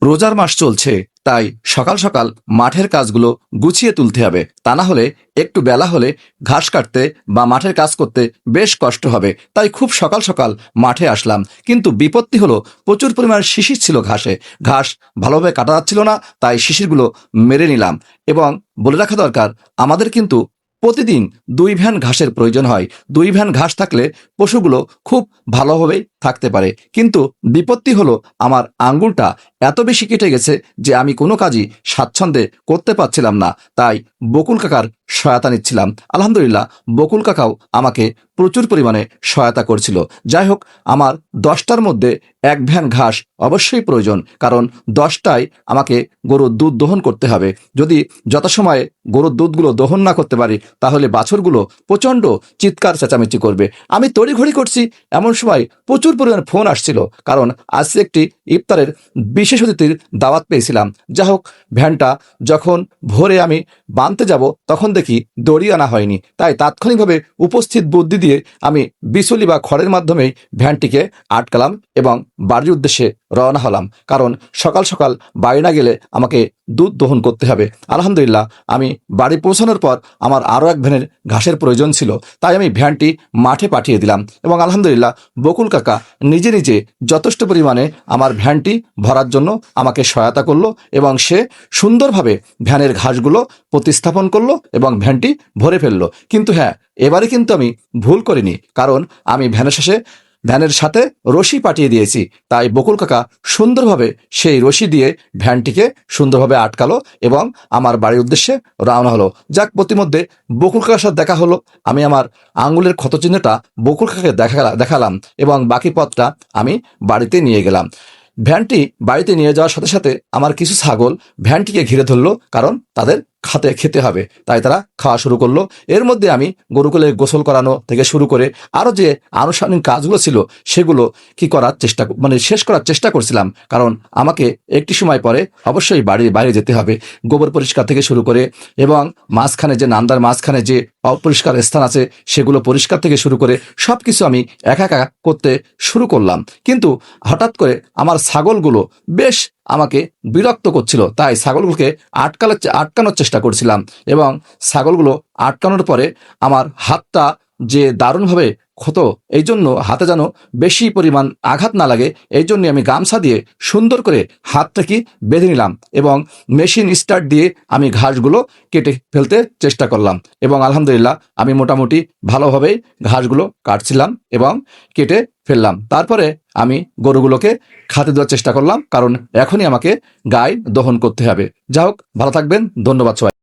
রোজার মাস চলছে, তাই সকাল সকাল মাঠের কাজগুলো গুছিয়ে তুলতে হবে। তা না হলে একটু বেলা হলে ঘাস কাটতে বা মাঠের কাজ করতে বেশ কষ্ট হবে। তাই খুব সকাল সকাল মাঠে আসলাম, কিন্তু বিপত্তি হলো প্রচুর পরিমাণ শিশির ছিল ঘাসে। ঘাস ভালোভাবে কাটা যাচ্ছিল না, তাই শিশিরগুলো মেরে নিলাম। এবং বলে রাখা দরকার, আমাদের কিন্তু প্রতিদিন 2 ভ্যান ঘাসের প্রয়োজন হয়। 2 ভ্যান ঘাস থাকলে পশুগুলো খুব ভালোভাবেই থাকতে পারে। কিন্তু বিপত্তি হলো, আমার আঙ্গুলটা এত বেশি কেটে গেছে যে আমি কোনো কাজই স্বাচ্ছন্দ্যে করতে পারছিলাম না। তাই বকুল কাকার সহায়তা নিচ্ছিলাম। আলহামদুলিল্লাহ, বকুল কাকাও আমাকে প্রচুর পরিমাণে সহায়তা করছিল। যাই হোক, আমার 10টার মধ্যে 1 ভ্যান ঘাস অবশ্যই প্রয়োজন, কারণ 10টায় আমাকে গরুর দুধ দহন করতে হবে। যদি যথাসময়ে গরুর দুধগুলো দহন না করতে পারি, তাহলে বাছুরগুলো প্রচণ্ড চিৎকার চেঁচামেচি করবে। আমি তড়িঘড়ি করছি, এমন সময় প্রচুর পরিমাণে ফোন আসছিল, কারণ আজ একটি ইফতারের বিশেষ অতিথির দাওয়াত পেয়েছিলাম। যা হোক, ভ্যানটা যখন ভোরে আমি বানতে যাব, তখন দেখি দড়ি আনা হয়নি। তাই তাৎক্ষণিকভাবে উপস্থিত বুদ্ধি দিয়ে আমি বিচুলি বা খড়ের মাধ্যমে ভ্যানটিকে আটকালাম এবং বাড়ির উদ্দেশ্যে রওনা হলাম। কারণ সকাল সকাল বাড়ি না গেলে আমাকে দুধ দহন করতে হবে। আলহামদুলিল্লাহ, আমি বাড়ি পৌঁছানোর পর আমার আরও 1 ভ্যানের ঘাসের প্রয়োজন ছিল, তাই আমি ভ্যানটি মাঠে পাঠিয়ে দিলাম। এবং আলহামদুলিল্লাহ, বকুল কাকা নিজে নিজে যথেষ্ট পরিমাণে আমার ভ্যানটি ভরার জন্য আমাকে সহায়তা করলো, এবং সে সুন্দরভাবে ভ্যানের ঘাসগুলো প্রতিস্থাপন করলো এবং ভ্যানটি ভরে ফেললো। কিন্তু হ্যাঁ, এবারে কিন্তু আমি ভুল করিনি, কারণ আমি ভ্যানের সাথে রশি পাঠিয়ে দিয়েছি। তাই বকুল কাকা সুন্দরভাবে সেই রশি দিয়ে ভ্যানটিকে সুন্দরভাবে আটকালো এবং আমার বাড়ির উদ্দেশ্যে রওনা হলো। যাক, প্রতিমধ্যে বকুল কাকার সাথে দেখা হলো। আমি আমার আঙ্গুলের ক্ষতচিহ্নটা বকুল কাকাকে দেখালাম এবং বাকি পথটা আমি বাড়িতে নিয়ে গেলাম। ভ্যানটি বাড়িতে নিয়ে যাওয়ার সাথে সাথে আমার কিছু ছাগল ভ্যানটিকে ঘিরে ধরলো, কারণ তাদের খেতে হবে, তাই তারা খাওয়া শুরু করলো। এর মধ্যে আমি গরুগুলোর গোসল করানো থেকে শুরু করে আরও যে আনুষঙ্গিক কাজগুলো ছিল, সেগুলো শেষ করার চেষ্টা করছিলাম। কারণ আমাকে একটি সময় পরে অবশ্যই বাড়ির বাইরে যেতে হবে। গোবর পরিষ্কার থেকে শুরু করে এবং মাঝখানে যে নান্দার মাঝখানে যে অপরিষ্কার স্থান আছে, সেগুলো পরিষ্কার থেকে শুরু করে সব কিছু আমি একা একা করতে শুরু করলাম। কিন্তু হঠাৎ করে আমার ছাগলগুলো বেশ আমাকে বিরক্ত করছিল, তাই ছাগলগুলোকে আটকানোর চেষ্টা করছিলাম। এবং ছাগলগুলো আটকানোর পরে আমার হাতটা যে দারুণভাবে ক্ষত, এই জন্য হাতে যেন বেশি পরিমাণ আঘাত না লাগে, এই জন্য আমি গামছা দিয়ে সুন্দর করে হাতটাকে বেঁধে নিলাম এবং মেশিন স্টার্ট দিয়ে আমি ঘাসগুলো কেটে ফেলতে চেষ্টা করলাম। এবং আলহামদুলিল্লাহ, আমি মোটামুটি ভালোভাবেই ঘাসগুলো কাটছিলাম এবং কেটে ফেললাম। তারপরে আমি গরুগুলোকে খাতে দেওয়ার চেষ্টা করলাম, কারণ এখনই আমাকে গাই দহন করতে হবে। যা হোক, ভালো থাকবেন, ধন্যবাদ সবাই।